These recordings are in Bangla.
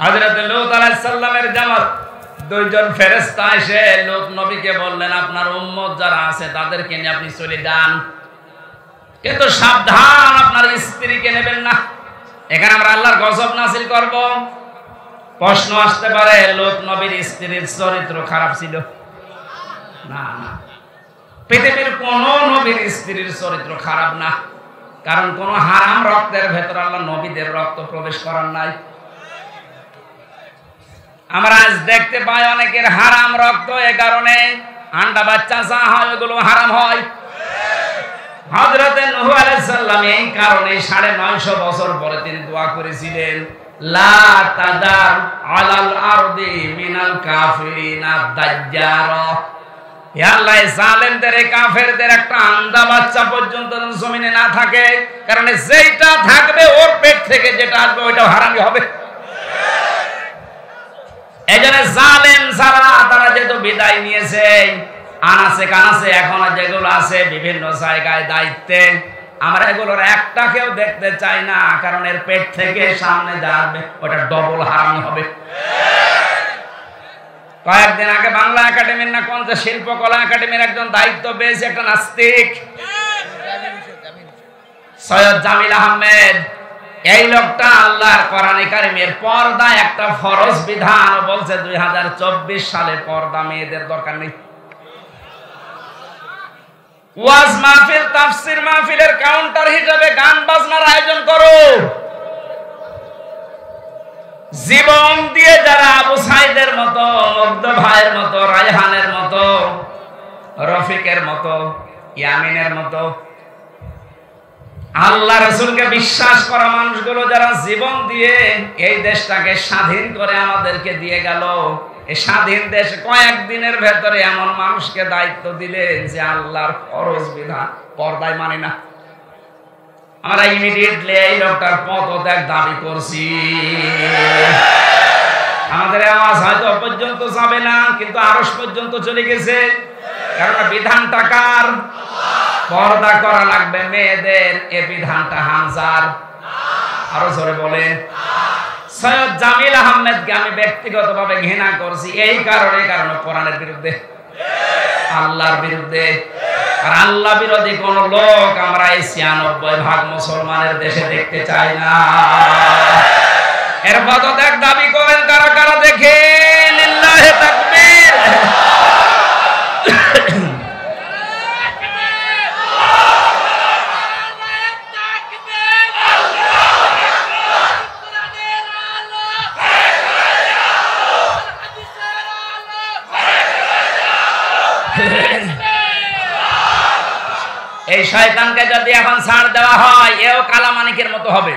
হযরত লূত আলাইহিস সালামের জামাত দুইজন ফেরেশতা এসে লূত নবীকে বললেন, আপনার উম্মত যারা আছে তাদেরকে নিয়ে আপনি চলে যান, কিন্তু সাবধান আপনার স্ত্রীকে নেবেন না। এখানে আমরা আল্লাহর গজব নাযিল করব। প্রশ্ন আসতে পারে, লূত নবীর স্ত্রীর চরিত্র খারাপ ছিল? না না, পৃথিবীর কোন নবীর স্ত্রীর চরিত্র খারাপ না, কারণ কোন হারাম রক্তের ভেতর আল্লাহ নবীদের রক্ত প্রবেশ করার নাই। আমরা আজ দেখতে পাই অনেকের হারাম রক্ত, এ কারণে আন্ডা বাচ্চা যা হয় ওগুলো হারাম হয়। হযরত নূহ আলাইহিস সালাম এই কারণে 950 বছর পরে তিনি দোয়া করেছিলেন, লা তাদার আলাল আরদি মিনাল কাফিরিনা দাজ্জারা। হে আল্লাহ, জালেমদের কাফেরদের একটা আন্ডা বাচ্চা পর্যন্ত জমিনে না থাকে, কারণ যেটা থাকবে ওর পেট থেকে যেটা আসবে ওইটাও হারামি হবে। এজন্য জালেম যারা তারা যেহেতু বিদায় নিয়েছে, আনাসে কানাসে এখনো যেগুলো আছে বিভিন্ন জায়গায় দায়িত্বে, আমরা এগুলোর একটাকেও দেখতে চাই না, কারণ এর পেট থেকে সামনে যাবে ওটা ডবল হারামি হবে। কয়েকদিন আগে বাংলা একাডেমির না কোন যে শিল্পকলা একাডেমির একজন দায়িত্ব পেয়েছে একটা নাস্তিক, সৈয়দ জামিল আহমেদ। এই লোকটা আল্লাহর কোরআনে কারিমের পর্দা একটা ফরজ বিধান বলছে 2024 সালে পর্দা মেয়েদের দরকার নেই। ওয়াজ মাহফিল, তাফসীর মাহফিলের কাউন্টার হিসেবে গান বাজনার আয়োজন করো। জীবন দিয়ে যারা আবু সাইদের মতো, মুগ্ধ ভাইয়ের মতো, রায়হানের মতো, রফিকের মতো, ইয়ামিনের মতো আল্লাহ রাসূলকে বিশ্বাস করা মানুষগুলো যারা জীবন দিয়ে এই দেশটাকে স্বাধীন করে আমাদেরকে দিয়ে গেল, এই স্বাধীন দেশ কয়েকদিনের ভেতরে এমন মানুষকে দায়িত্ব দিলেন যে আল্লাহর ফরজ বিধান পর্দায় মানে না। আমরা ইমিডিয়েটলি এই লোকটার পদত্যাগ দাবি করছি। আমাদের আওয়াজ হয়তো পর্যন্ত যাবে না, কিন্তু আরশ পর্যন্ত চলে গেছে, কারণ বিধানটা কার? পর্দা করা লাগবে মেয়েদের, এ বিধানটা হামজার। আরো জোরে বলেন। সৈয়দ জামিল আহমেদকে আমি ব্যক্তিগতভাবে ঘৃণা করছি এই কারণে, কারণ কোরআনের বিরুদ্ধে, আল্লাহর বিরুদ্ধে। আর আল্লাহ বিরোধী কোন লোক আমরা এই 96% মুসলমানের দেশে দেখতে চাই না। এর পদত্যাগ দাবি করেন কারা কারা দেখে? লিল্লাহি তাকবীর। এই শয়তানকে যদি এখন ছাড় দেওয়া হয়, এও কালামানিকের মতো হবে,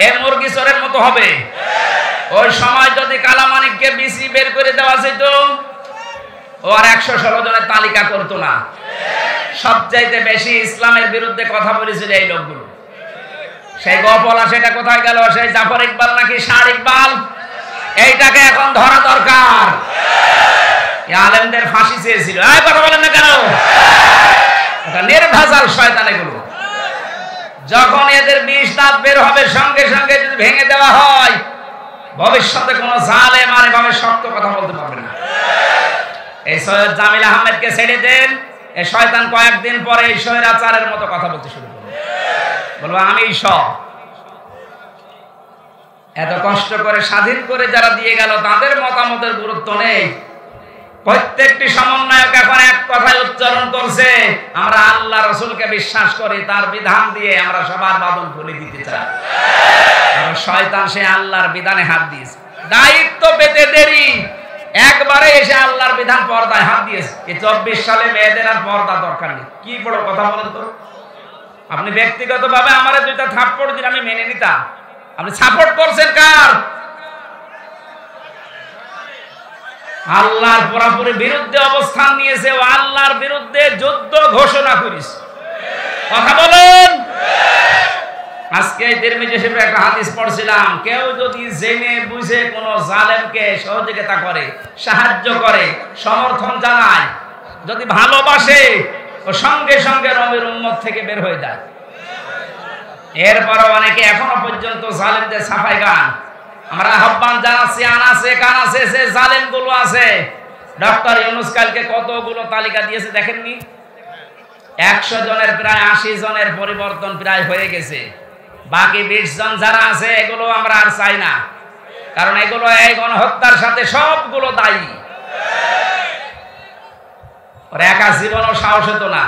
এ মুরগি চোরের মতো হবে। ওই সময় যদি কালামানিককে বিসি বের করে দেওয়া যেত, ও আর 116 জনের তালিকা করতো না। সবচাইতে বেশি ইসলামের বিরুদ্ধে কথা বলেছিল এই লোকগুলো। সেই গপলা সেটা কোথায় গেল? সেই জাফর ইকবাল নাকি শাহ ইকবাল? এইটাকে এখন ধরা দরকার। আলেমদের ফাঁসি চেয়েছিল। এই কথা বলেন না কেন? এটা নির্ভেজাল শয়তান এগুলো। যখন এদের 20 দাঁত বের হবে, সঙ্গে সঙ্গে যদি ভেঙে দেওয়া হয়, ভবিষ্যতে কোনো জালেম আর এভাবে শক্ত কথা বলতে পারবে না। এই সৈয়দ জামিল আহমেদকে ছেড়ে দেন, এই শয়তান কয়েকদিন পরে এই স্বৈরাচারের মতো কথা বলতে শুরু করবে, বলবো আমি সব। এত কষ্ট করে স্বাধীন করে যারা দিয়ে গেল, তাদের মতামতের গুরুত্ব নেই। প্রত্যেকটি সমন্বয়ক এখন এক কথায় উচ্চারণ করছে, আমরা আল্লাহ রাসূলকে বিশ্বাস করি, তার বিধান দিয়ে আমরা সবার বাঁধন খুলে দিতে চাই। আর শয়তান সে আল্লাহর বিধানে হাত দিয়েছে, দায়িত্ব পেতে দেরি, একবারে এসে আল্লাহর বিধান পর্দায় হাত দিয়েছে। এই 24 সালে মেয়েদের আর পর্দা দরকার নেই। কি বড় কথা বলেন তো? আপনি ব্যক্তিগতভাবে আমারে 2টা থাপ্পড় দিন, আমি মেনে নিতাম। আপনি সাপোর্ট করছেন কার? আল্লাহর পুরোপুরি বিরুদ্ধে অবস্থান নিয়েছে, ও আল্লাহর বিরুদ্ধে যুদ্ধ ঘোষণা করেছে। কথা বলেন। আজকে তিরমিজি শরীফে একটা হাদিস পড়ছিলাম, কেউ যদি জেনে বুঝে কোন জালেমকে সহযোগিতা করে, সাহায্য করে, সমর্থন জানায়, যদি ভালোবাসে, ও সঙ্গে সঙ্গে নবীর উম্মত থেকে বের হয়ে যায়। এরপরও অনেকে এখনো পর্যন্ত জালেমদের সাফাই গান, আমরা আহ্বান জানাচ্ছি, আনাসে কানাসে যে জালেমগুলো আছে, ডক্টর ইউনূস কালকে কতগুলো তালিকা দিয়েছে দেখেননি? 100 জনের প্রায় 80 জনের পরিবর্তন প্রায় হয়ে গেছে। বাকি 20 জন যারা আছে এগুলো আমরা আর চাই না, কারণ এগুলো এই গণহত্যার সাথে সবগুলো দায়ী। ওর একা জীবনও সাহস হতো না।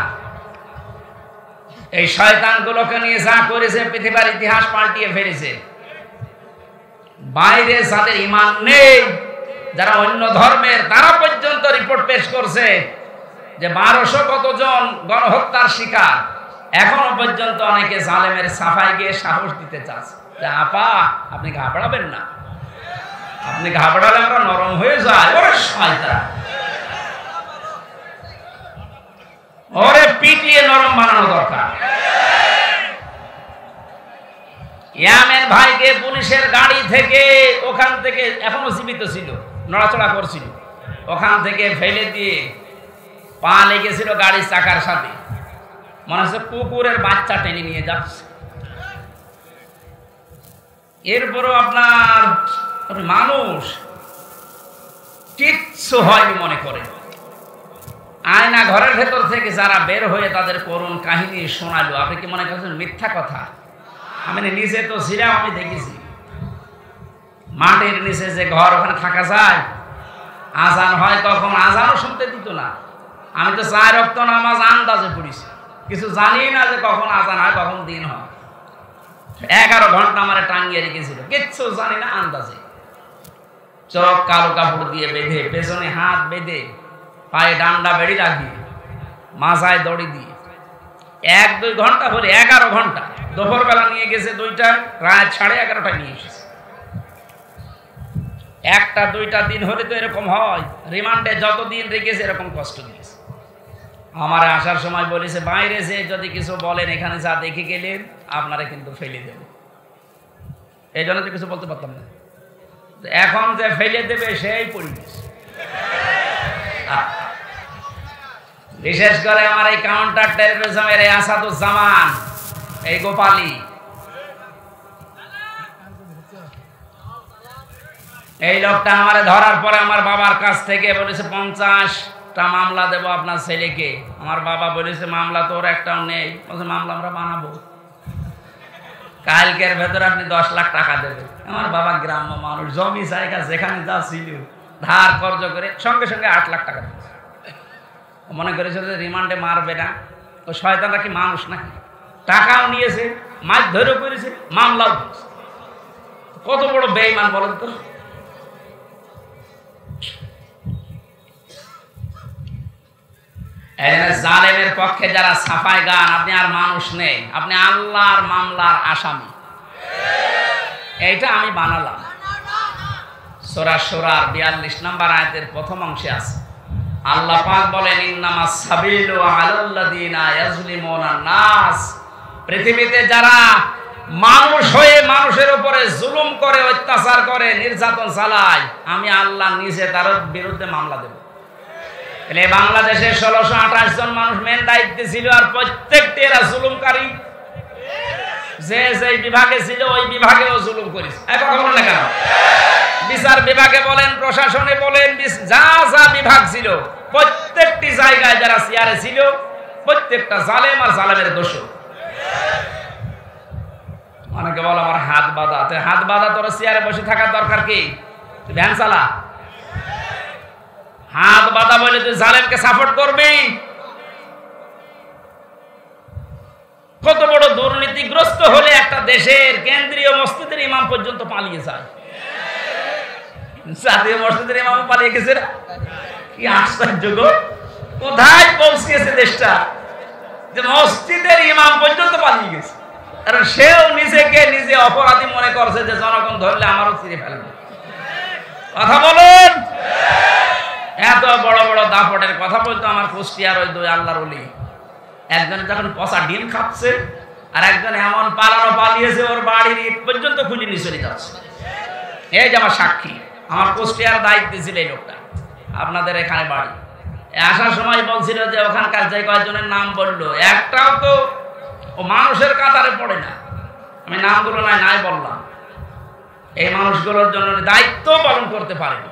এই শয়তানগুলোকে নিয়ে যা করেছে পৃথিবীর ইতিহাস পাল্টিয়ে ফেলেছে। বাইরে যাদের ঈমান নেই, যারা অন্য ধর্মের, তারা পর্যন্ত রিপোর্ট পেশ করছে যে 1200 কতজন গণহত্যার শিকার। এখনো পর্যন্ত অনেকে জালেমের সাফাই গিয়ে সাহস দিতে চাচ্ছে যে আপা আপনি ঘাবড়াবেন না, আপনি ঘাবড়ালে আমরা নরম হয়ে যায়। ওরে শয়তান, ওরে পিটিয়ে নরম বানানো দরকার। ইয়ামেন ভাইকে পুলিশের গাড়ি থেকে, ওখান থেকে এখনো জীবিত ছিল, নড়াচড়া করছিল, ওখান থেকে ফেলে দিয়ে পা লেগেছিল গাড়ির চাকার সাথে, মনে হচ্ছে কুকুরের বাচ্চা টেনে নিয়ে যাচ্ছে। এরপরও আপনার মানুষ কিচ্ছু হয়নি মনে করে। আয়না ঘরের ভেতর থেকে যারা বের হয়ে তাদের করুণ কাহিনী শোনালো, আপনি কি মনে করছেন মিথ্যা কথা? আমি নিজে তো ছিলাম, আমি দেখেছি। মাটির নিচে যে ঘর, ওখানে থাকা যায়? আজান হয় তখন আজানও শুনতে দিত না। আমি তো 4 ওয়াক্ত নামাজ আন্দাজে পড়েছি, কিছু জানি না যে কখন আজান হয় কখন দিন হয়। 11 ঘন্টা আমার টাঙ্গিয়ে রেখেছিল, কিচ্ছু জানি না, আন্দাজে। চোখ কালো কাপড় দিয়ে বেঁধে, পেছনে হাত বেঁধে, পায়ে ডান্ডা বেড়ি লাগিয়ে, মাথায় দড়ি দিয়ে 1-2 ঘন্টা ধরে 11 ঘন্টা। দুপুরবেলা নিয়ে গেছে 2টায়, রাত 11:30টায় নিয়ে এসেছে। 1-2টা দিন হলে তো এরকম হয়। রিমান্ডে যতদিন রেখেছে এরকম কষ্ট দিয়েছে। আমার আসার সময় বলেছে বাইরে যে যদি কিছু বলেন, এখানে যা দেখে গেলেন আপনারা কিন্তু ফেলে দেব। এই জন্য তো কিছু বলতে পারতাম না। এখন যে ফেলে দেবে সেই পরিবেশ। বিশেষ করে আমার এই কাউন্টার টেররিজমের এই আসাদুজ্জামান, এই গোপালী, এই লোকটা আমার ধরার পরে আমার বাবার কাছ থেকে বলেছে 50টা মামলা দেবো আপনার ছেলেকে। আমার বাবা বলেছে মামলা তোর একটাও নেই। বলছে মামলা আমরা বানাবো, কালকের ভেতরে আপনি 10 লাখ টাকা দেবেন। আমার বাবা গ্রাম্য মানুষ, জমি জায়গা যেখানে যা ছিল ধার কর্জ করে সঙ্গে সঙ্গে 8 লাখ টাকা দিয়েছে। মনে করেছিল যে রিমান্ডে মারবে না, ও শয়তানরা কি মানুষ নাকি? টাকাও নিয়েছে, মাছ ধরেও করেছে, মামলাও দিয়েছে। কত বড় বেঈমান বলেন তো। জালেমের পক্ষে যারা সাফাই গান, আপনি আর মানুষ নেই, আপনি আল্লাহর মামলার আসামি। এইটা আমি বানালাম। সূরা শুরার 42 নম্বর আয়াতের প্রথম অংশে আছে। আল্লাহ পাক বলেন ইন্নামাস সাবিলু আলাল্লাযিনা ইয়াজলিমুনান নাস। পৃথিবীতে যারা মানুষ হয়ে মানুষের উপরে জুলুম করে, অত্যাচার করে, নির্যাতন চালায়, আমি আল্লাহ নিজে তার বিরুদ্ধে মামলা দেব। তাহলে বাংলাদেশে 1628 জন মানুষ মেন দায়িত্বে ছিল, আর প্রত্যেকটি এরা জুলুমকারী। যে যে বিভাগে ছিল ওই বিভাগেও জুলুম করেছে। এখন বলেন না কেন? বিচার বিভাগে বলেন, প্রশাসনে বলেন, যা যা বিভাগ ছিল প্রত্যেকটি জায়গায় যারা চেয়ারে ছিল প্রত্যেকটা জালেম আর জালেমের দোষী। অনেকে বলে আমার হাত বাঁধা। হাত বাঁধা তোর চেয়ারে বসে থাকার দরকার কি? তুই ভ্যান চালা। হাত বাঁধা বলে তুই জালেমকে সাপোর্ট করবি? কত বড় দুর্নীতিগ্রস্ত হলে একটা দেশের কেন্দ্রীয় মসজিদের ইমাম পর্যন্ত পালিয়ে যায়। জাতীয় মসজিদের ইমাম পালিয়ে গেছে। কি আশ্চর্য গো! কোথায় পৌঁছেছে দেশটা যে মসজিদের ইমাম পর্যন্ত পালিয়ে গেছে। আর সেও নিজেকে নিজে অপরাধী মনে করছে যে জনগণ ধরলে আমারও ছিঁড়ে ফেলবে। কথা বলুন। এত বড় বড় দাপটের কথা বলতো আমার কুষ্টিয়ার ওই 2 আল্লাহর ওলি। একজন যখন পচা ডিম খাচ্ছে, আর একজন এমন পালিয়েছে ওর বাড়ির ইট পর্যন্ত খুলে নিয়ে চলে যাচ্ছে। এই যে আমার সাক্ষী, আমার কুষ্টিয়ার দায়িত্বে ছিল এই লোকটা, আপনাদের এখানে বাড়ি। আসার সময় বলছিল যে ওখানকার যে কয়েকজনের নাম বললো, একটাও তো ও মানুষের কাতারে পড়ে না। আমি নামগুলো নাই বললাম। এই মানুষগুলোর জন্য দায়িত্ব পালন করতে পারেন।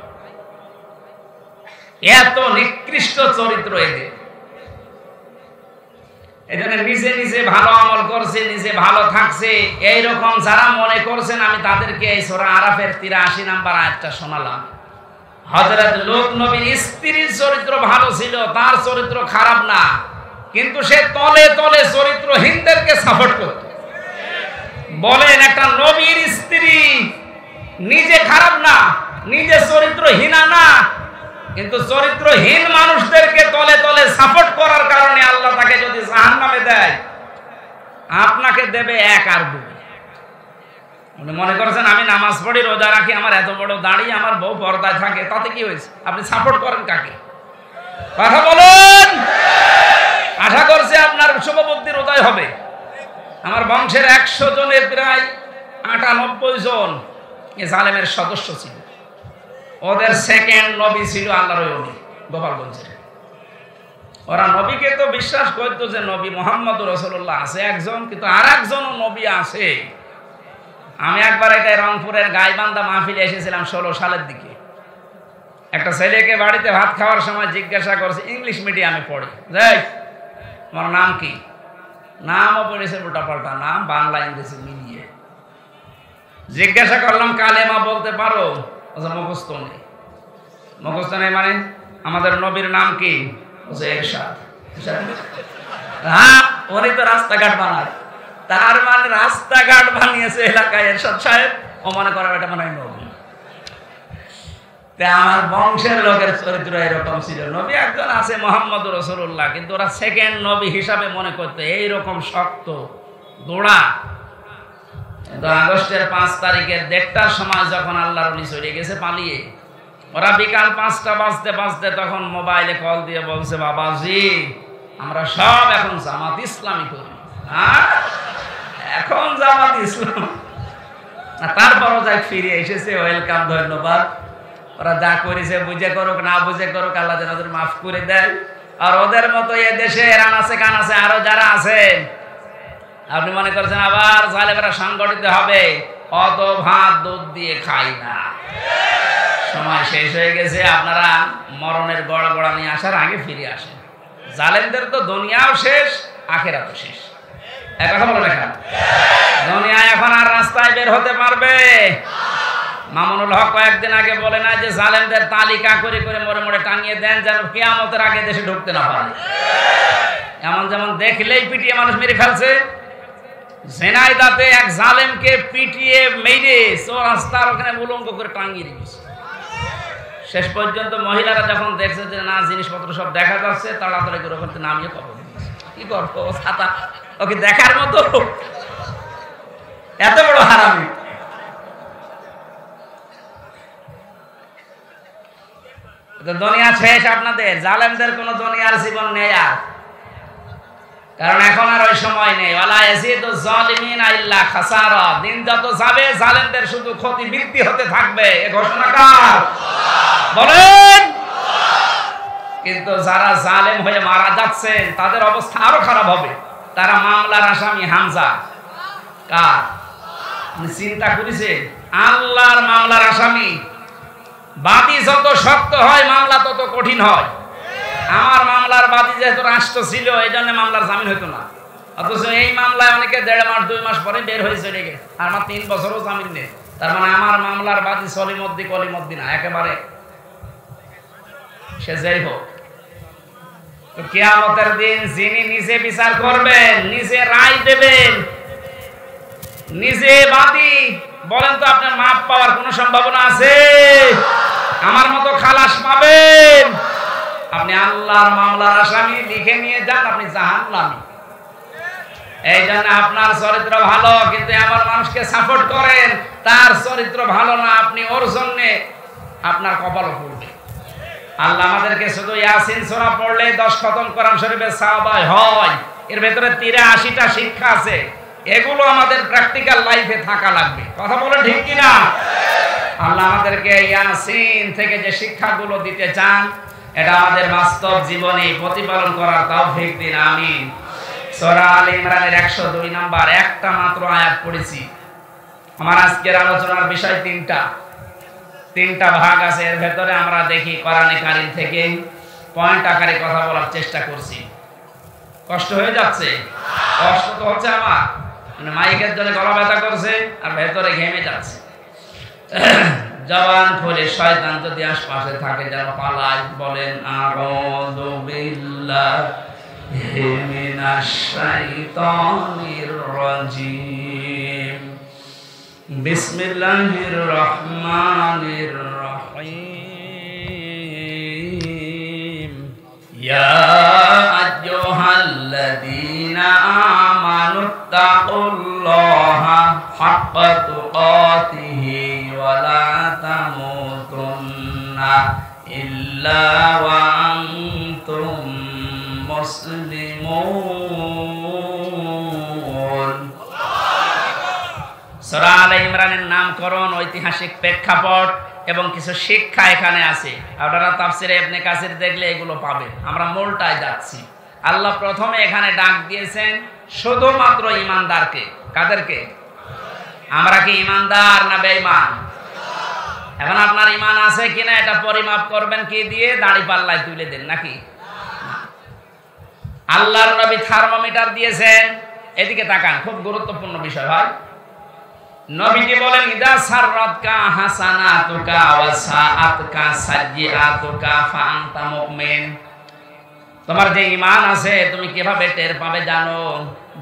এত নিকৃষ্ট চরিত্র এদের। এখানে নিজে নিজে ভালো আমল করছে, নিজে ভালো থাকছে, এইরকম যারা মনে করছেন, আমি তাদেরকে এই সূরা আরাফের 83 নম্বর আয়াতটা শোনালাম। হযরত লূত নবীর স্ত্রীর চরিত্র ভালো ছিল, তার চরিত্র খারাপ না, কিন্তু সে তলে তলে চরিত্রহীনদেরকে সাপোর্ট করত। বলেন, একটা নবীর স্ত্রী নিজে খারাপ না, নিজে চরিত্রহীনা না, কিন্তু চরিত্রহীন মানুষদেরকে তলে তলে সাপোর্ট করার কারণে আল্লাহ তাকে যদি জাহান্নামে দেয়, আপনাকে দেবে 1 আর 2। উনি মনে করছেন আমি নামাজ পড়ি, রোজা রাখি, আমার এত বড় দাড়ি, আমার বউ পর্দায় থাকে, তাতে কি হয়েছে? আপনি সাপোর্ট করেন কাকে? কথা বলুন। আশা করছি আপনার শুভবুদ্ধির উদয় হবে। আমার বংশের 100 জনের প্রায় 98 জন এ জালেমের সদস্য ছিল। ওদের সেকেন্ড নবী ছিল আল্লাহর ওলি গোপালগঞ্জের। ওরা নবীকে তো বিশ্বাস করতো যে নবী মুহাম্মদুর রাসূলুল্লাহ আছে একজন, কিন্তু আর একজনও নবী আছে। আমি একবার একাই রংপুরের গাইবান্ধা মাহফিলে এসেছিলাম 16 সালের দিকে। একটা ছেলেকে বাড়িতে ভাত খাওয়ার সময় জিজ্ঞাসা করছে, ইংলিশ মিডিয়ামে পড়ে, যাই তোমার নাম কি? নামও পড়েছে উল্টাপাল্টা নাম, বাংলা ইংরেজি মিলিয়ে। জিজ্ঞাসা করলাম কালেমা বলতে পারো? মুখস্থ নেই। মুখস্থ নেই মানে আমাদের নবীর নাম কি? এরশাদ। হ্যাঁ, উনি তো রাস্তাঘাট বানায়, তার মানে রাস্তাঘাট বানিয়েছে এলাকায় এরশাদ সাহেব, ও মনে করে এটা মনে হয় নবী। আমার বংশের লোকের চরিত্র এরকম ছিল। নবী একজন আছে মুহাম্মদুর রাসূলুল্লাহ, কিন্তু ওরা সেকেন্ড নবী হিসাবে মনে করতো। এইরকম শক্ত গোড়া। কিন্তু আগস্টের 5 তারিখের 1টার সময় যখন আল্লাহর ওলি চলে গেছে পালিয়ে, ওরা বিকাল 5টা বাজতে বাজতে তখন মোবাইলে কল দিয়ে বলছে, বাবাজি আমরা সব এখন জামাত ইসলামী করি। এখন জামাত ইসলাম। তারপরও যাই ফিরে এসেছে, ওয়েলকাম, ধন্যবাদ। ওরা যা করেছে বুঝে করুক না বুঝে করুক, আল্লাহ যেন ওদের মাফ করে দেয়। আর ওদের মতো এ দেশে রানাসে কানাসে আরো যারা আছে, আপনি মনে করছেন আবার জালেমেরা সংগঠিত হবে, অত ভাত দুধ দিয়ে খাই না। সময় শেষ হয়ে গেছে, আপনারা মরণের গড়গড়া নিয়ে আসার আগে ফিরে আসেন। জালেমদের তো দুনিয়াও শেষ, আখিরাতও শেষ। এক কথা বলে রাখেন, দুনিয়া এখন আর রাস্তায় বের হতে পারবে? মামুনুল হক কয়েকদিন আগে বলে না যে জালেমদের তালিকা করে করে মোড়ে মোড়ে টাঙিয়ে দেন, যেন কিয়ামতের আগে দেশে ঢুকতে না পারে। এমন যেমন দেখলেই পিটিয়ে মানুষ মেরে ফেলছে। ঝিনাইদহে এক জালেমকে পিটিয়ে মেরে চৌরাস্তার ওখানে উলঙ্গ করে টাঙিয়ে রেখেছে। শেষ পর্যন্ত মহিলারা যখন দেখছে যে না জিনিসপত্র সব দেখা যাচ্ছে, তাড়াতাড়ি করে ওখান থেকে নামিয়ে কবর দিয়েছে। কি করবো, ছাতা ওকে দেখার মতো? এত বড় হারামি। দুনিয়া শেষ আপনাদের, জালেমদের কোন দুনিয়ার জীবন নেই আর। কারণ এখন আর ওই সময় নেই। ওয়ালা ইয়াজিদুজ জালিমিনা ইল্লা খাসারা। দিন যত যাবে জালেমদের শুধু ক্ষতি বৃদ্ধি হতে থাকবে। এ ঘোষণা কার? বলেন। কিন্তু যারা জালেম হয়ে মারা যাচ্ছেন তাদের অবস্থা আরো খারাপ হবে। তারা মামলার আসামি হামজা। কার? আপনি চিন্তা করেছেন? আল্লাহর মামলার আসামি। বাদী যত শক্ত হয় মামলা তত কঠিন হয়। আমার মামলার বাদী যেহেতু রাষ্ট্র ছিল, এই জন্য মামলার জামিন হইতো না। অথচ এই মামলায় অনেকে 1.5 মাস 2 মাস পরে বের হয়ে চলে গেছে, আর আমার 3 বছরও জামিন নেই। তার মানে আমার মামলার বাদী সলিমদ্দি কলিমদ্দি না, একেবারে সে যাই হোক। তো কিয়ামতের দিন যিনি নিজে বিচার করবেন, নিজে রায় দেবেন, নিজে বাদী, বলেন তো আপনার মাপ পাওয়ার কোনো সম্ভাবনা আছে? আমার মতো খালাস পাবেন? আপনি আল্লাহর মামলার আসামি, লিখে নিয়ে যান আপনি জাহান্নামী। এই জন্য আপনার চরিত্র ভালো, কিন্তু আমার মানুষকে সাপোর্ট করেন, তার চরিত্র ভালো না, আপনি ওর জন্য আপনার কপালও পড়বে। আল্লাহ আমাদেরকে শুধু ইয়াসিন সূরা পড়লে 10 খতম কোরআন শরীফের সওয়াব হয়। এর ভেতরে 83টা শিক্ষা আছে। এগুলো আমাদের প্র্যাকটিক্যাল লাইফে থাকা লাগবে। কথা বলে ঠিক কিনা? আল্লাহ আমাদেরকে ইয়াসিন থেকে যে শিক্ষাগুলো দিতে চান, এটা আমাদের বাস্তব জীবনে প্রতিপালন করার তৌফিক দিন, আমিন। সূরা আলে ইমরানের 102 নম্বর একটা মাত্র আয়াত পড়েছি। আমার আজকের আলোচনার বিষয় তিনটা ভাগ আছে। এর ভেতরে আমরা দেখি কোরআনে কারীম থেকে পয়েন্ট আকারে কথা বলার চেষ্টা করছি। কষ্ট হয়ে যাচ্ছে? কষ্ট তো হচ্ছে আমার, মানে মাইকের জন্য গলা ব্যথা করছে আর ভেতরে ঘেমে যাচ্ছে। জবান খুলে শয়তান যদি আশপাশে থাকে যেন পালায়। বলেন আউযু বিল্লাহি মিনাশ শাইতানির রাজিম। বিসমিল্লাহির রহমানির রহিম। ইয়া আইয়ুহাল্লাযীনা আমানুত্তাকুল্লাহা হাক্কা তুকাতিহি ওয়া লা তামুতুন্না ইল্লা ওয়া আনতুম মুসলিমুন। সূরা আলে ইমরানের নামকরণ, ঐতিহাসিক প্রেক্ষাপট এবং কিছু শিক্ষা এখানে আছে। আপনারা তাফসিরে ইবনে কাসির দেখলে এগুলো পাবেন। আমরা মূলটায় যাচ্ছি। আল্লাহ প্রথমে এখানে ডাক দিয়েছেন শুধুমাত্র ঈমানদারকে। কাদেরকে? আমরা কি ঈমানদার না বেঈমান? এখন আপনার ঈমান আছে কিনা এটা পরিমাপ করবেন কি দিয়ে? দাড়ি পাল্লায় তুলে দেন নাকি? আল্লাহর নবী থার্মোমিটার দিয়েছেন। এদিকে তাকান, খুব গুরুত্বপূর্ণ বিষয় ভাই। নবীজি বলেন ইদা সাররাতকা হাসানাতুকা ওয়া সাআতকা সাইয়্যাতুকা ফা আনতা মুমিন। তোমার যে ঈমান আছে তুমি কিভাবে টের পাবে জানো?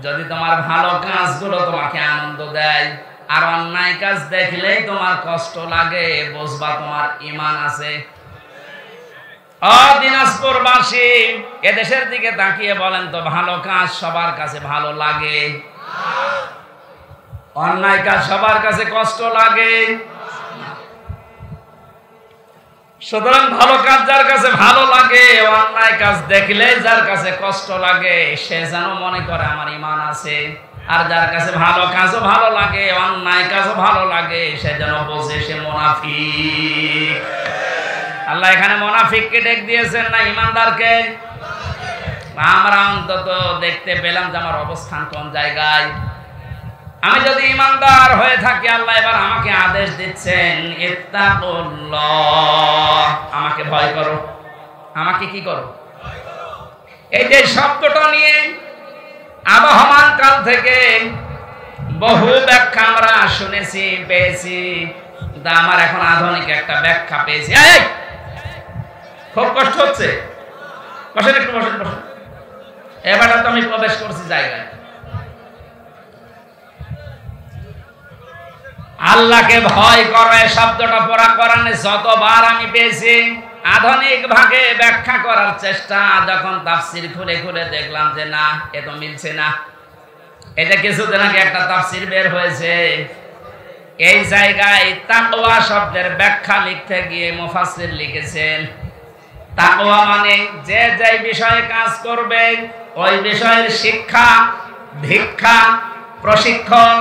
যদি তোমার ভালো কাজগুলো তোমাকে আনন্দ দেয় আর অন্যায় কাজ দেখলেই তোমার কষ্ট লাগে, বুঝবা তোমার ঈমান আছে। দিনাজপুরবাসী এদেশের দিকে তাকিয়ে বলেন তো, ভালো কাজ সবার কাছে ভালো লাগে? অন্যায় কাজ সবার কাছে কষ্ট লাগে? সুতরাং ভালো কাজ যার কাছে ভালো লাগে, অন্যায় কাজ দেখলে যার কাছে কষ্ট লাগে, সে যেন মনে করে আমার ঈমান আছে। আর যার কাছে ভালো কাজও ভালো লাগে, অন্যায় কাজও ভালো লাগে, সে যেন বোঝে সে মুনাফিক। আল্লাহ এখানে মুনাফিককে ডেক দিয়েছেন না ঈমানদারকে? আমরা অন্তত দেখতে পেলাম যে আমার অবস্থান কোন জায়গায়। আমি যদি ঈমানদার হয়ে থাকি, আল্লাহ এবার আমাকে আদেশ দিচ্ছেন ইত্তাকুল্লাহ, আমাকে ভয় করো। আমাকে কি করো? এই যে শব্দটা নিয়ে আবহমান কাল থেকে বহু ব্যাখ্যা আমরা শুনেছি, পেয়েছি, কিন্তু আমার এখন আধুনিক একটা ব্যাখ্যা পেয়েছি। খুব কষ্ট হচ্ছে? বসেন, একটু বসেন। এবার তো আমি প্রবেশ করছি জায়গায়। আল্লাহকে ভয় করে শব্দটা পড়া কোরআনে যতবার আমি পেয়েছি, আধুনিক ভাগে ব্যাখ্যা করার চেষ্টা, যখন তাফসীর খুলে খুলে দেখলাম যে না, এ তো মিলছে না। এটা কিছুদিন আগে একটা তাফসীর বের হয়েছে, এই জায়গায় তাকওয়া শব্দের ব্যাখ্যা লিখতে গিয়ে মুফাসসির লিখেছেন তাকওয়া মানে যে যে বিষয়ে কাজ করবে ওই বিষয়ের শিক্ষা, দীক্ষা, প্রশিক্ষণ,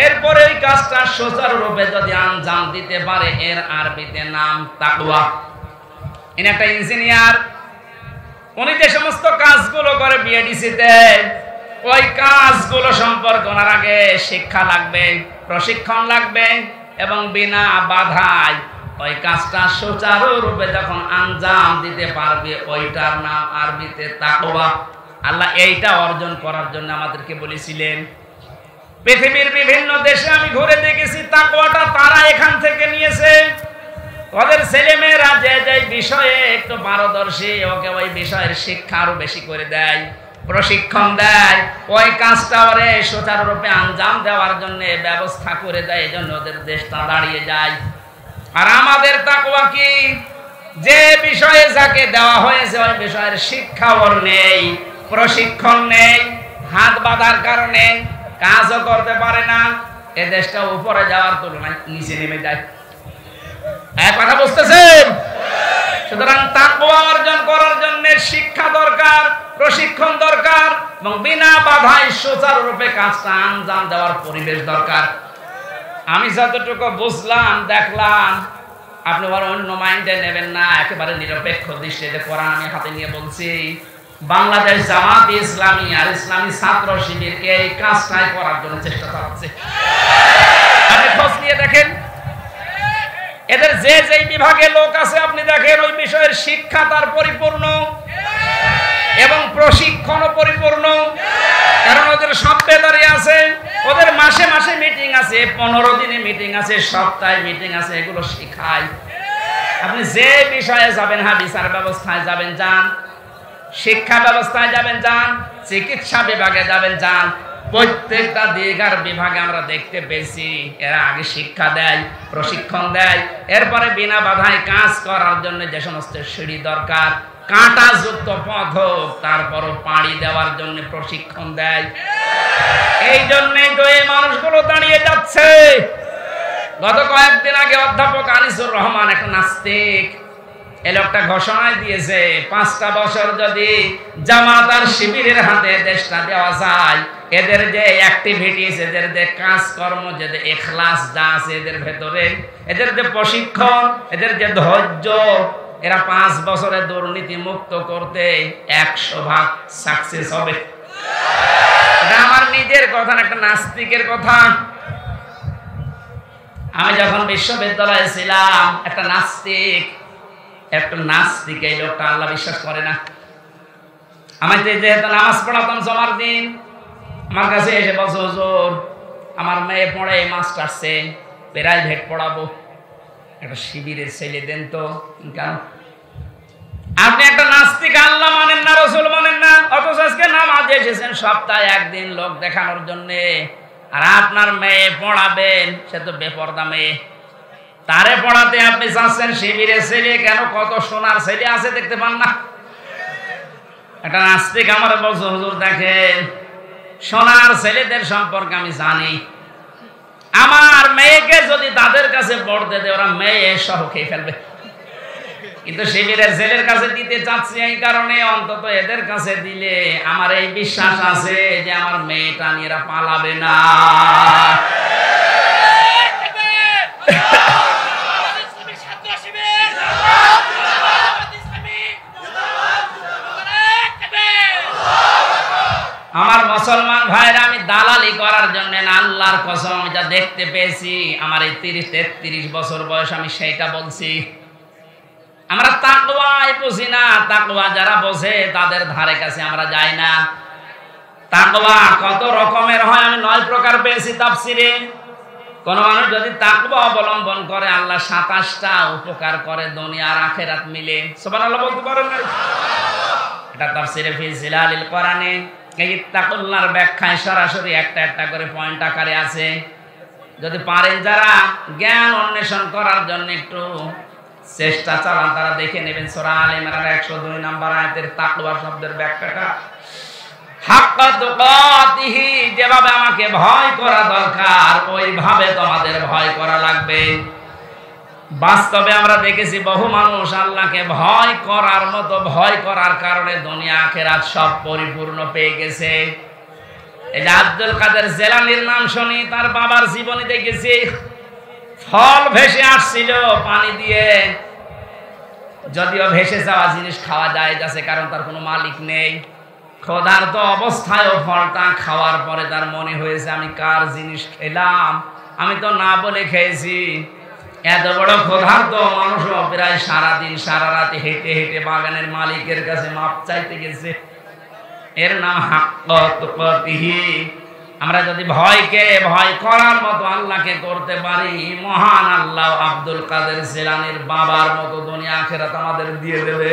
এরপরে ওই কাজটা সুচারুরূপে যদি আঞ্জাম দিতে পারে, এর আরবিতে নাম তাকওয়া। ইনি একটা ইঞ্জিনিয়ার, উনি যে সমস্ত কাজগুলো করে বিএডিসিতে, ওই কাজগুলো সম্পর্কে ওনার আগে শিক্ষা লাগবে, প্রশিক্ষণ লাগবে, এবং বিনা বাধায় ওই কাজটা সুচারুরূপে যখন আঞ্জাম দিতে পারবে, ওইটার নাম আরবিতে তাকওয়া। আল্লাহ এইটা অর্জন করার জন্য আমাদেরকে বলেছিলেন। পৃথিবীর বিভিন্ন দেশে আমি ঘুরে দেখেছি, তাকওয়াটা তারা এখান থেকে নিয়েছে। ওদের ছেলেমেয়েরা যে যে বিষয়ে একটু পারদর্শী, ওকে ওই বিষয়ের শিক্ষা আরো বেশি করে দেয়, প্রশিক্ষণ দেয়, ওই কাজটা ওরে সুচারুরূপে আঞ্জাম দেওয়ার জন্য ব্যবস্থা করে দেয়। এই জন্য ওদের দেশটা দাঁড়িয়ে যায়। আর আমাদের তাকওয়া কি? যে বিষয়ে যাকে দেওয়া হয়েছে ওই বিষয়ের শিক্ষা ওর নেই, প্রশিক্ষণ নেই, হাত বাঁধার কারণে কাজও করতে পারে না, এ দেশটা উপরে যাওয়ার তুলনায় নিচে নেমে যায়। এক কথা বুঝতেছেন? সুতরাং তাকওয়া অর্জন করার জন্য শিক্ষা দরকার, প্রশিক্ষণ দরকার, এবং বিনা বাধায় সুচারুরূপে কাজটা আঞ্জাম দেওয়ার পরিবেশ দরকার। আমি যতটুকু বুঝলাম, দেখলাম, আপনি আবার অন্য মাইন্ডে নেবেন না, একেবারে নিরপেক্ষ দৃষ্টিতে কোরআন আমি হাতে নিয়ে বলছি। বাংলাদেশ জামাত ইসলামী আর ইসলামী ছাত্র শিবির এই কাজটাই করার জন্য চেষ্টা চালাচ্ছে। আপনি খোঁজ নিয়ে দেখেন, এদের যে যেই বিভাগে লোক আছে আপনি দেখেন ওই বিষয়ের শিক্ষা তার পরিপূর্ণ এবং প্রশিক্ষণও পরিপূর্ণ। কারণ ওদের সভ্যতারই আছে, ওদের মাসে মাসে মিটিং আছে, 15 দিনে মিটিং আছে, সপ্তাহে মিটিং আছে, এগুলো শিখায়। আপনি যে বিষয়ে যাবেন, হ্যাঁ বিচার ব্যবস্থায় যাবেন যান, শিক্ষা ব্যবস্থায় যাবেন যান, চিকিৎসা বিভাগে যাবেন যান, প্রত্যেকটা দিগার বিভাগে আমরা দেখতে পেয়েছি এরা আগে শিক্ষা দেয়, প্রশিক্ষণ দেয়, এরপরে বিনা বাধায় কাজ করার জন্য যে সমস্ত সিঁড়ি দরকার, কাঁটাযুক্ত পথ হোক, তারপরও পাড়ি দেওয়ার জন্য প্রশিক্ষণ দেয়। এই জন্যই তো এই মানুষগুলো দাঁড়িয়ে যাচ্ছে। গত কয়েকদিন আগে অধ্যাপক আনিসুর রহমান, একটা নাস্তিক, এই লোকটা ঘোষণায় দিয়েছে 5টা বছর যদি জামাত আর শিবিরের হাতে দেশটা দেওয়া যায়, এদের যে অ্যাক্টিভিটিস, এদের যে কাজকর্ম, যে ইখলাস যা আছে এদের ভেতরে, এদের যে প্রশিক্ষণ, এদের যে ধৈর্য, এরা 5 বছরে দুর্নীতি মুক্ত করতে 100% সাকসেস হবে। এটা আমার নিজের কথা, একটা নাস্তিকের কথা। আমি যখন বিশ্ববিদ্যালয়ে ছিলাম, একটা নাস্তিক এই লোকটা আল্লাহ বিশ্বাস করে না। আমি যেহেতু নামাজ পড়াতাম জমার দিন, আমার কাছে এসে বলছে, হুজুর আমার মেয়ে পড়ে মাস্টার্সে, প্রাইভেট পড়াবো, একটা শিবিরের ছেলে দেন তো। কেন? আপনি একটা নাস্তিক, আল্লাহ মানেন না, রসুল মানেন না, অথচ আজকে নামাজে এসেছেন সপ্তাহে একদিন লোক দেখানোর জন্যে, আর আপনার মেয়ে পড়াবেন, সে তো বেপরদা মেয়ে, তারে পড়াতে আপনি চাচ্ছেন শিবিরের ছেলে। কেন? কত সোনার ছেলে আছে দেখতে পান না? একটা নাস্তিক আমার বলছে, হুজুর দেখেন সোনার ছেলেদের সম্পর্কে আমি জানি, আমার মেয়েকে যদি তাদের কাছে পড়তে দেয় ওরা মেয়ে সহ খেয়ে ফেলবে, কিন্তু শিবিরের ছেলের কাছে দিতে চাচ্ছি এই কারণে, অন্তত এদের কাছে দিলে আমার এই বিশ্বাস আছে যে আমার মেয়েটা নিয়ে এরা পালাবে না। আমার মুসলমান ভাইরা, আমি দালালি করার জন্য না, আল্লাহর কসম আমি যা দেখতে পেয়েছি আমার এই 30-33 বছর বয়স, আমি সেইটা বলছি। আমরা তাকওয়াই বুঝি না, তাকওয়া যারা বোঝে তাদের ধারে কাছে আমরা যাই না। তাকওয়া কত রকমের হয় আমি 9 প্রকার পেয়েছি তাফসিরে। কোন মানুষ যদি তাকওয়া অবলম্বন করে, আল্লাহ 27টা উপকার করে দুনিয়া আর আখিরাত মিলে। সুবহানাল্লাহ বলতে পারেন না? এটা তাফসিরে ফি জিলালিল কোরআনে এই তাকওয়ার ব্যাখ্যায় সরাসরি একটা করে পয়েন্ট আকারে আছে। যদি পারেন যারা জ্ঞান অন্বেষণ করার জন্য একটু চেষ্টা চালান, তারা দেখে নেবেন সূরা আলে ইমরান 102 নম্বর আয়াতের তাকওয়া শব্দের ব্যাখ্যাটা। হাক্কা তুকাতিহি, যেভাবে আমাকে ভয় করা দরকার ওইভাবে তোমাদের ভয় করা লাগবে। বাস্তবে আমরা দেখেছি বহু মানুষ আল্লাহকে ভয় করার মতো ভয় করার কারণে দুনিয়া আখিরাত সব পরিপূর্ণ পেয়ে গেছে। এই যে আব্দুল কাদের জেলানির নাম শুনি, তার বাবার জীবনী দেখেছি, ফল ভেসে আসছিল পানি দিয়ে, যদিও ভেসে যাওয়া জিনিস খাওয়া যায় যাচ্ছে, কারণ তার কোনো মালিক নেই। ক্ষুধার্ত অবস্থায়ও ফলটা খাওয়ার পরে তার মনে হয়েছে আমি কার জিনিস খেলাম, আমি তো না বলে খেয়েছি। এত বড় ক্ষুধার্ত মানুষও প্রায় সারাদিন সারা রাতে হেঁটে হেঁটে বাগানের মালিকের কাছে মাপ চাইতে গেছে। এর নাম হাক্কা তুকাতিহি। আমরা যদি ভয়কে ভয় করার মতো আল্লাহকে করতে পারি, মহান আল্লাহ আব্দুল কাদের জিলানীর বাবার মতো দুনিয়া আখিরাত আমাদের দিয়ে দেবে।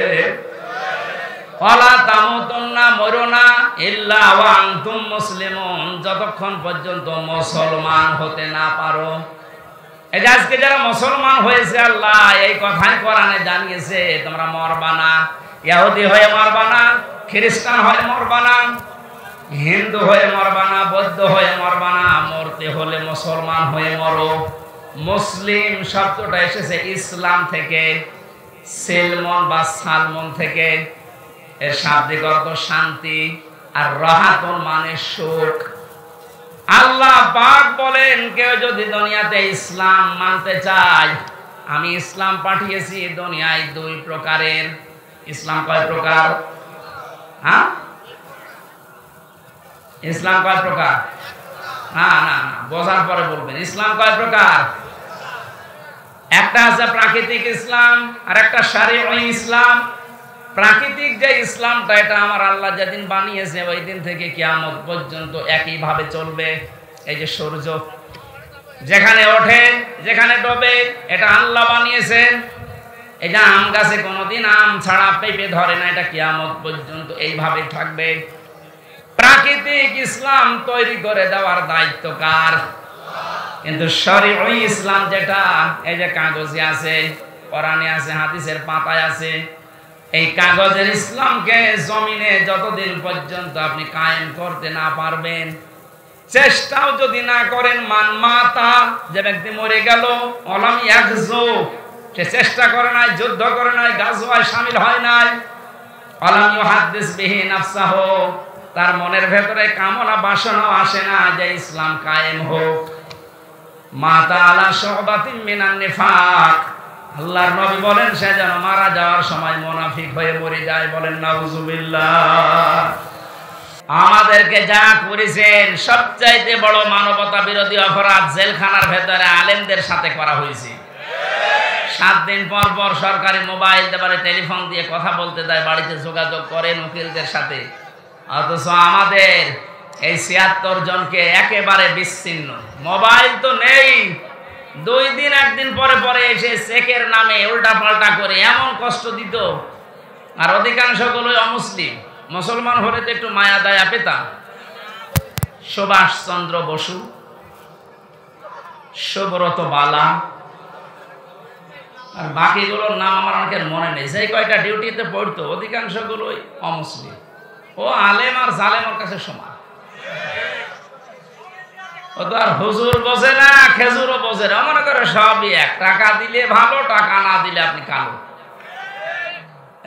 ওয়ালা তামুতুন্না, মরো না, ইল্লা ওয়া আনতুম মুসলিমুন, যতক্ষণ পর্যন্ত মুসলমান হতে না পারো। এই যে আজকে যারা মুসলমান হয়েছে, আল্লাহ এই কথাই কোরআনে জানিয়েছে, তোমরা মরবা না, ইহুদি হয়ে মরবা না, খ্রিস্টান হয়ে মরবা না, হিন্দু হয়ে মরবা না, বৌদ্ধ হয়ে মরবা না, মরতে হলে মুসলমান হয়ে মরো। মুসলিম শব্দটা এসেছে ইসলাম থেকে, সেলমন বা সালমন থেকে, এর শাব্দিক অর্থ শান্তি, আর রাহাতুন মানে সুখ। আল্লাহ পাক বলেন কেউ যদি দুনিয়াতে ইসলাম মানতে চায়, আমি ইসলাম পাঠিয়েছি দুনিয়ায় 2 প্রকারের। ইসলাম কয় প্রকার? হ্যাঁ, ইসলাম কয় প্রকার? না না না, বোঝার পরে বলবেন। ইসলাম কয় প্রকার? একটা আছে প্রাকৃতিক ইসলাম আর একটা শারঈ ইসলাম। প্রাকৃতিক যে ইসলামটা, এটা আমার আল্লাহ যেদিন বানিয়েছে ওই দিন থেকে কিয়ামত পর্যন্ত একইভাবে চলবে। এই যে সূর্য যেখানে ওঠে যেখানে ডোবে, এটা আল্লাহ বানিয়েছেন। এই যে আম গাছে কোনোদিন আম ছাড়া পেঁপে ধরে না, এটা কিয়ামত পর্যন্ত এইভাবে থাকবে। প্রাকৃতিক ইসলাম তৈরি করে দেওয়ার দায়িত্ব কার? কিন্তু শরঈ ইসলাম যেটা, এই যে কাগজে আছে, কোরআনে আছে, হাদিসের পাতায় আছে, এই কাগজের ইসলামকে জমিনে যতদিন পর্যন্ত আপনি কায়েম করতে না পারবেন, চেষ্টাও যদি না করেন, মান মাতা, যে ব্যক্তি মরে গেল, অলাম ইয়াগজু, সে চেষ্টা করে নাই, যুদ্ধ করে নাই, গাজওয়ায় শামিল হয় নাই, অলাম ইউহাদ্দিস বিহি নাফসাহু, তার মনের ভেতরে কামনা বাসনাও আসে না যে ইসলাম কায়েম হোক, মাতা আলা শুবাতিন মিনান নিফাক, আল্লাহর নবী বলেন সে যেন মারা যাওয়ার সময় মুনাফিক হয়ে মরে যায়। বলেন নাউজুবিল্লাহ। আমাদেরকে যা করেছেন সবচাইতে বড় মানবতা বিরোধী অপরাধ জেলখানার ভেতরে আলেমদের সাথে করা হয়েছে। 7 দিন পর পর সরকারি মোবাইল দেবারে টেলিফোন দিয়ে কথা বলতে দেয়, বাড়িতে যোগাযোগ করেন উকিলদের সাথে, অথচ আমাদের এই ৭৬ জনকে একেবারে বিচ্ছিন্ন। মোবাইল তো নেই, 2 দিন 1 দিন পরে পরে এসে চেকের নামে উল্টা পাল্টা করে এমন কষ্ট দিত। আর অধিকাংশগুলোই অমুসলিম। মুসলমান হলে তো একটু মায়া দয়া পেতাম। সুভাষ চন্দ্র বসু, সুব্রত বালা, আর বাকিগুলোর নাম আমার অনেকের মনে নেই। সেই কয়টা ডিউটিতে পড়তো অধিকাংশগুলোই অমুসলিম। ও আলেম আর জালেমের কাছে সমান। ও তো আর হুজুর বোঝে না, খেজুরও বোঝে না, মনে করে সবই এক। টাকা দিলে ভালো, টাকা না দিলে আপনি কালো।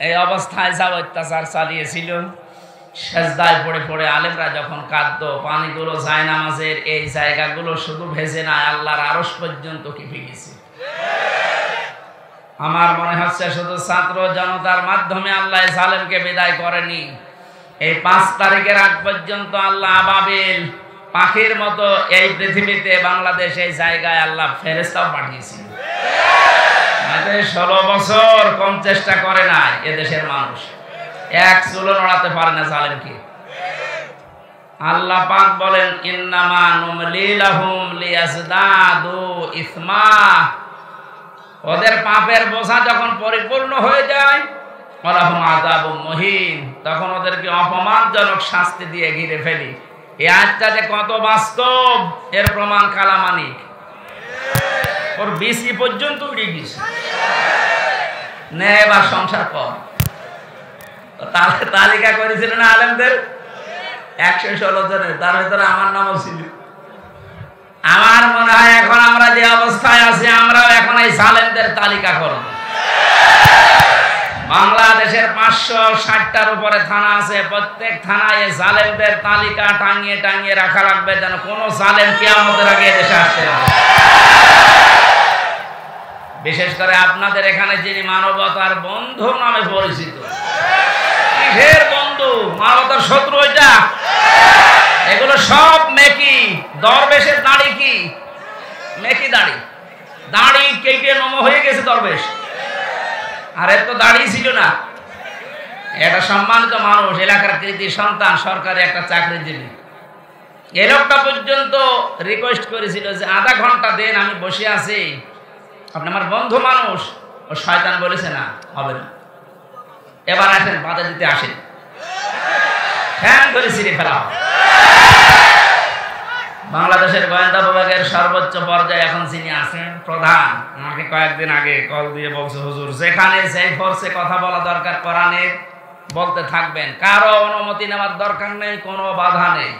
এই অবস্থায় যা অত্যাচার চালিয়েছিল, সেজদায় পড়ে পড়ে আলেমরা যখন কাঁদতো, পানিগুলো জায়নামাজের এই জায়গাগুলো শুধু ভেজে না, আল্লাহর আরশ পর্যন্ত কেঁপে গেছে। আমার মনে হচ্ছে শুধু ছাত্র জনতার মাধ্যমে আল্লাহ জালেমকে বিদায় করেনি। এই 5 তারিখের আগ পর্যন্ত আল্লাহ আবাবিল পাখির মতো এই পৃথিবীতে, বাংলাদেশ এই জায়গায় আল্লাহ ফেরেশতাও পাঠিয়েছিল। 16 বছর কম চেষ্টা করে নাই এদেশের মানুষ, এক চুলো নড়াতে পারে না জালেমকে। আল্লাহ পাক বলেন, ইন্নামা নুমলি লাহুম লিয়াজদাদু ইসমা, ওদের পাপের বোঝা যখন পরিপূর্ণ হয়ে যায়, ওয়ালাহুম আযাবুম মুহিন, তখন ওদেরকে অপমানজনক শাস্তি দিয়ে ঘিরে ফেলি। এই আয়াতটা যে কত বাস্তব এর প্রমাণ কালামানিক। ওর বিসি পর্যন্ত উড়ে গেছে, নে এবার সংসার কর। তালিকা করেছিলেন না আলেমদের 116 জনের, তার ভিতরে আমার নামও ছিল। আমার মনে হয় এখন আমরা যে অবস্থায় আছি, আমরাও এখন এই জালেমদের তালিকা করব। বাংলাদেশের 560টার উপরে থানা আছে, প্রত্যেক থানায় জালেমদের তালিকা টাঙিয়ে টাঙিয়ে রাখা লাগবে, যেন কোনো জালেম কিয়ামতের আগে দেশে আসতে না। বিশেষ করে আপনাদের এখানে যিনি মানবতার বন্ধু নামে পরিচিত, কিসের বন্ধু? মানবতার শত্রু এটা। এগুলো সব মেকি। দরবেশের দাড়ি কি? মেকি দাড়ি। দাড়ি কেটে নম হয়ে গেছে দরবেশ। আর এর তো দাড়ি ছিল না। এটা সম্মানিত মানুষ, এলাকার কৃতি সন্তান, সরকারি একটা চাকরিজীবী। এই লোকটা পর্যন্ত রিকোয়েস্ট করেছিল যে আধা ঘন্টা দেন, আমি বসে আছি, আপনি আমার বন্ধু মানুষ। ও শয়তান বলেছে না, হবে না, এবার আসেন, বাধা দিতে আসেন, ফ্যান করে ছিঁড়ে ফেলা। বাংলাদেশের গোয়েন্দা বিভাগের সর্বোচ্চ পর্যায়ে এখন যিনি আছেন প্রধান, আমাকে কয়েকদিন আগে কল দিয়ে বলছে, হুজুর যেখানে যে ফোর্সে কথা বলা দরকার কোরআনে বলতে থাকবেন, কারো অনুমতি নেওয়ার দরকার নেই, কোনো বাধা নেই।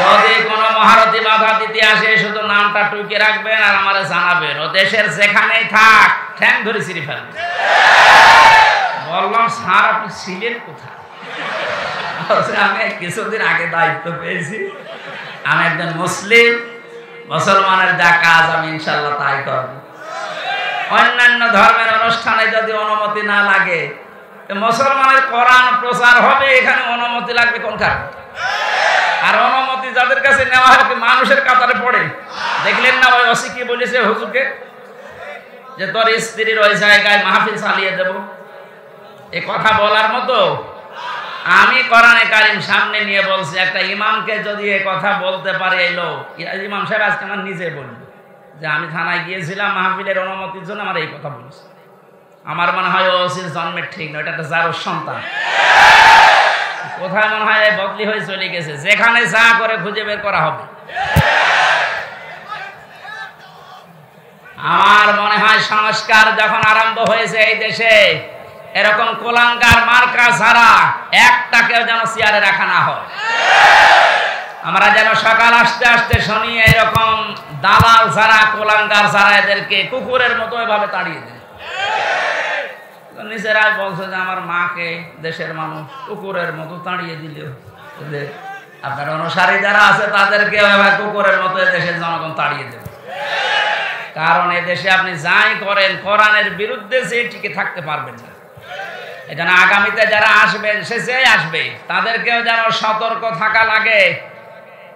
যদি কোনো মহারথী বাধা দিতে আসে শুধু নামটা টুকে রাখবেন আর আমারে জানাবেন, ও দেশের যেখানেই থাক ঠ্যাং ধরে ছিঁড়ে ফেলবেন। বললাম, স্যার আপনি ছিলেন কোথায়? আমি কিছুদিন আগে দায়িত্ব পেয়েছি, আমি একজন মুসলিম, মুসলমানের যা কাজ আমি ইনশাল্লাহ তাই করব। অন্যান্য ধর্মের অনুষ্ঠানে যদি অনুমতি না লাগে, মুসলমানের কোরআন প্রচার হবে, এখানে অনুমতি লাগবে কোন কারণে? আর অনুমতি যাদের কাছে নেওয়া হয় মানুষের কাতারে পড়ে। দেখলেন না ওই ওসি কি বলেছে হুজুরকে, যে তোর স্ত্রীর ওই জায়গায় মাহফিল চালিয়ে দেব। এ কথা বলার মতো? আমি কোরআনে কারীম সামনে নিয়ে বলছি, একটা ইমামকে যদি এ কথা বলতে পারে, এলো ইমাম সাহেব আজকে আমার নিজে বলল যে আমি থানায় গিয়েছিলাম মাহফিলের অনুমতির জন্য, আমার এই কথা বলেছে। আমার মনে হয় ওসির জন্মের ঠিক নয়, এটা একটা জারোর সন্তান। কোথায় মনে হয় বদলি হয়ে চলে গেছে, যেখানে যা করে খুঁজে বের করা হবে। আমার মনে হয় সংস্কার যখন আরম্ভ হয়েছে এই দেশে, এরকম কোলাঙ্গার মার্কা ছাড়া একটাকেও যেন চেয়ারে রাখা না হয়। আমরা যেন সকাল আসতে আসতে শুনি এরকম দালাল ছাড়া, কোলাঙ্গার ছাড়া এদেরকে কুকুরের মতো এভাবে তাড়িয়ে দেয়। নিজেরাই বলছে যে আমার মাকে দেশের মানুষ কুকুরের মতো তাড়িয়ে দিল। আপনার অনুসারী যারা আছে তাদেরকে কুকুরের মতো দেশের জনগণ তাড়িয়ে দেবে। কারণ এদেশে আপনি যাই করেন কোরআনের বিরুদ্ধে সে টিকে থাকতে পারবেন না। এই জন্য আগামীতে যারা আসবেন, সে যে আসবে, তাদেরকেও যেন সতর্ক থাকা লাগে,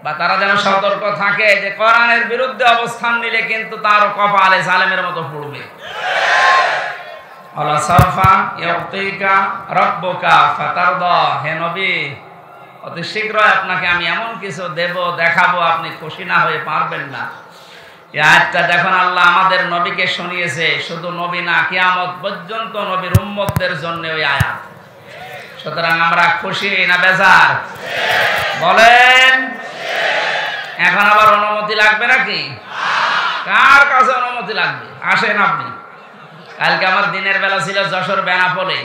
বা তারা যেন সতর্ক থাকে যে কোরআনের বিরুদ্ধে অবস্থান নিলে কিন্তু তার কপালে জালেমের মতো পড়বে। আলা সাফা ইয়াতিকা রাব্বুকা ফাতারদা, হে নবী অতি শীঘ্রই আপনাকে আমি এমন কিছু দেব, দেখাবো, আপনি খুশি না হয়ে পারবেন না। এই আয়াতটা যখন আল্লাহ আমাদের নবীকে শুনিয়েছে, শুধু নবী না, কিয়ামত পর্যন্ত নবীর উম্মতদের জন্য ওই আয়াত। সুতরাং আমরা খুশি না বেজার বলেন? এখন আবার অনুমতি লাগবে নাকি? কার কাছে অনুমতি লাগবে? আসেন আপনি। কালকে আমার দিনের বেলা ছিল যশোর বেনাপোলে,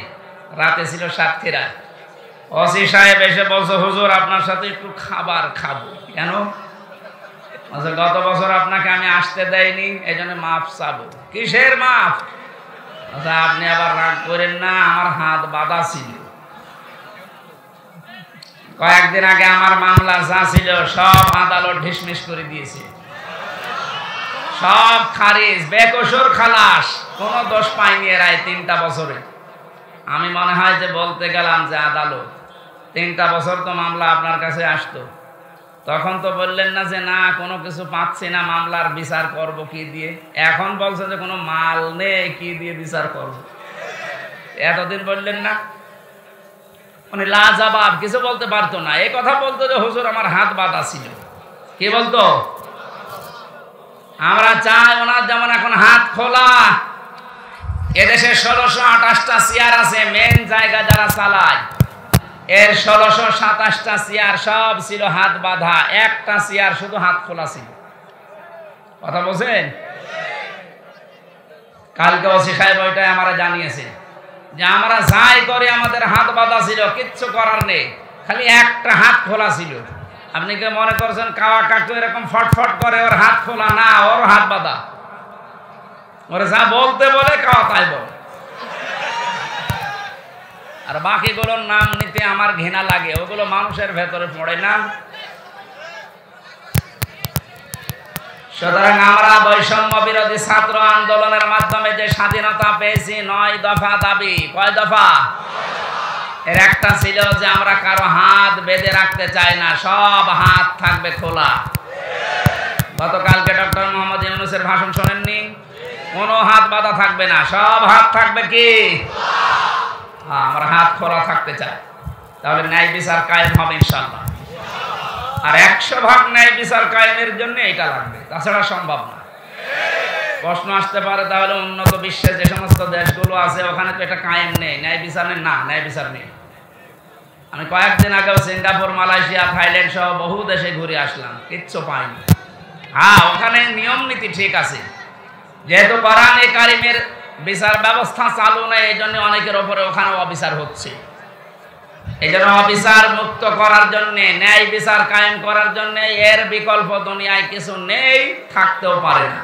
রাতে ছিল সাতক্ষীরায়। ওসি সাহেব এসে বলছে, হুজুর আপনার সাথে একটু খাবার খাবো। কেন? গত বছর আপনাকে আমি আসতে দেয়নি, এই জন্য মাফ চাবো। কিসের মাফ? আপনি আবার রাগ করেন না, আমার হাত বাঁধা ছিল। কয়েকদিন আগে আমার মামলা যা ছিল সব আদালত ঢিসমিস করে দিয়েছে, সব খারিজ, বেকসুর খালাস, কোনো দোষ পাইনি এরা 3টা বছরে। আমি মনে হয় যে বলতে গেলাম যে আদালত 3টা বছর তো মামলা আপনার কাছে আসতো, তখন তো বললেন না যে না কোনো কিছু পাচ্ছি না, মামলার বিচার করব কি দিয়ে। এখন বলছে যে কোনো মাল নেই, কি দিয়ে বিচার করব। এতদিন বললেন না? মানে লাজবাব, কিছু বলতে পারতো না। এই কথা বলতো যে হুজুর আমার হাত বাঁধা ছিল। কি বলতো? আমরা চাই ওনার যেমন এখন হাত খোলা। এদেশে 1628টা চেয়ার আছে, মেন জায়গা যারা চালায়, এর 1627টা চেয়ার সব ছিল হাত বাঁধা, একটা চেয়ার শুধু হাত খোলা ছিল। কথা বলছেন? কালকে ওসি সাহেব ওইটাই আমরা জানিয়েছে যে আমরা যাই করে আমাদের হাত বাঁধা ছিল, কিচ্ছু করার নেই, খালি একটা হাত খোলা ছিল। আপনি কি মনে করছেন কাওয়া কাকু এরকম ফটফট করে ওর হাত খোলা? না, ওর হাত বাঁধা। ওরা যা বলতে বলে কাওয়া তাই বলে। আর বাকিগুলোর নাম নিতে আমার ঘৃণা লাগে, ওগুলো মানুষের ভেতরে পড়ে না। সুতরাং আমরা বৈষম্য বিরোধী ছাত্র আন্দোলনের মাধ্যমে যে স্বাধীনতা পেয়েছি, 9 দফা দাবি। কয় দফা? এর একটা ছিল যে আমরা কারো হাত বেঁধে রাখতে চাই না, সব হাত থাকবে খোলা। গতকালকে ডক্টর মোহাম্মদ ইউনূসের ভাষণ শোনেননি? কোনো হাত বাঁধা থাকবে না, সব হাত থাকবে কি? আমরা হাত খোলা থাকতে চাই, তাহলে ন্যায় বিচার কায়েম হবে ইনশাআল্লাহ। আর 100% ন্যায় বিচার কায়েমের জন্য এটা লাগবে, তাছাড়া সম্ভব না। প্রশ্ন আসতে পারে তাহলে উন্নত বিশ্বের যে সমস্ত দেশগুলো আছে ওখানে তো এটা কায়েম নেই, ন্যায় বিচার নেই। না, ন্যায় বিচার নেই। আমি কয়েকদিন আগেও সিঙ্গাপুর, মালয়েশিয়া, থাইল্যান্ড সহ বহু দেশে ঘুরে আসলাম, কিচ্ছু পাইনি। হ্যাঁ, ওখানে নিয়ম নীতি ঠিক আছে, যেহেতু কোরআনে কারিমের বিচার ব্যবস্থা চালু নেই, এই জন্য অনেকের ওপরে ওখানে অবিচার হচ্ছে। এই জন্য অবিচার মুক্ত করার জন্য, ন্যায় বিচার কায়েম করার জন্য এর বিকল্প দুনিয়ায় কিছু নেই, থাকতেও পারে না।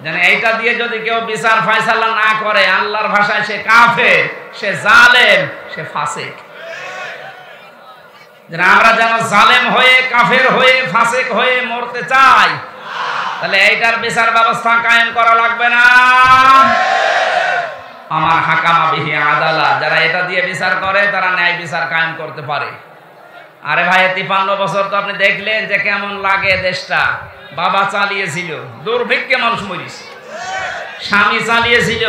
যেন এইটা দিয়ে যদি কেউ বিচার ফয়সালা না করে, আল্লাহর ভাষায় সে কাফের, সে জালেম, সে ফাসিক। যেন আমরা যেন জালেম হয়ে, কাফের হয়ে, ফাসিক হয়ে মরতে চাই, তাহলে এইটার বিচার ব্যবস্থা কায়েম করা লাগবে না? আমার হাকামা বিহি আদালা, যারা এটা দিয়ে বিচার করে তারা ন্যায় বিচার কায়েম করতে পারে। আরে ভাই 53 বছর তো আপনি দেখলেন যে কেমন লাগে দেশটা। বাবা চালিয়েছিল, দুর্ভিক্ষে মানুষ মরিস, স্বামী চালিয়েছিল,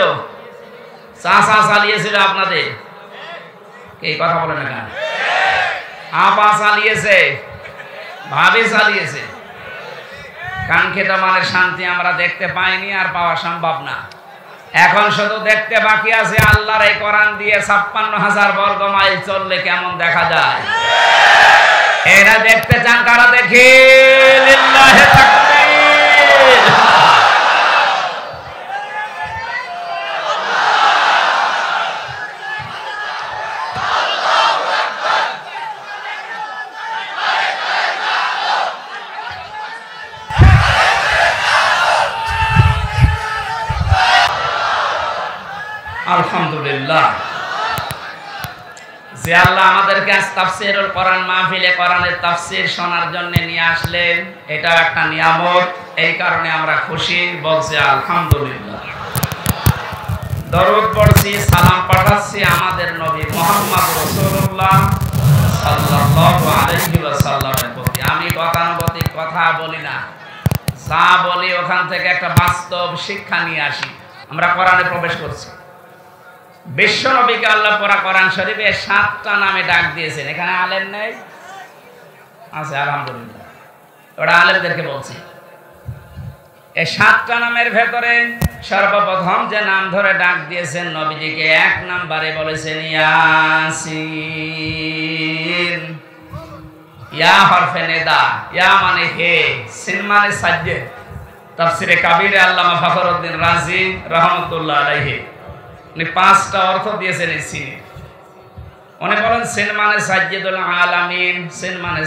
চাচা চালিয়েছিল, আপনাদের এই কথা বলে না কেন? আপা চালিয়েছে, ভাবি চালিয়েছে। কাঙ্ক্ষিত মানের শান্তি আমরা দেখতে পাইনি, আর পাওয়া সম্ভব না। এখন শুধু দেখতে বাকি আছে আল্লাহর এই কোরআন দিয়ে 56,000 বর্গ মাইল চললে কেমন দেখা যায়। এরা দেখতে চান, কারা দেখে? লিল্লাহি তাকবীর। আলহামদুলিল্লাহ, যে আল্লাহ আমাদেরকে আজ তাফসীরুল কোরআন মাহফিলে কোরআনের তাফসীর শোনার জন্য নিয়ে আসলেন, এটা একটা নিয়ামত। এই কারণে আমরা খুশি, বলছি আলহামদুলিল্লাহ। দরুদ পড়ছি, সালাম পাঠাচ্ছি আমাদের নবী মুহাম্মদ রাসূলুল্লাহ সাল্লাল্লাহু আলাইহি ওয়াসাল্লামের প্রতি। আমি গতানুগতিক কথা বলি না, যা বলি ওখান থেকে একটা বাস্তব শিক্ষা নিয়ে আসি। আমরা কোরআনে প্রবেশ করছি। বিশ্ব নবীকে আল্লাহ পড়া কোরআন শরীফে 7টা নামে ডাক দিয়েছেন। এখানে আলেম নেই? আছে, আলহামদুলিল্লাহ। ওরা আলেমদেরকে বলছি, এই 7টা নামের ভেতরে সর্বপ্রথম যে নাম ধরে ডাক দিয়েছেন নবীজিকে, 1 নম্বরে বলেছেন ইয়াসিন। ইয়া হরফে নেদা, ইয়া মানে হে, সিন মানে সাজ্জে। তাফসীরে কাবীরে আল্লামা ফখরুদ্দিন রাজি রাহমাতুল্লাহ আলাইহি উনি 5টা অর্থ দিয়েছেন এই সিনে। উনি বলেন সিন মানে সাজ্জিদুল আলামিন, সিন মানে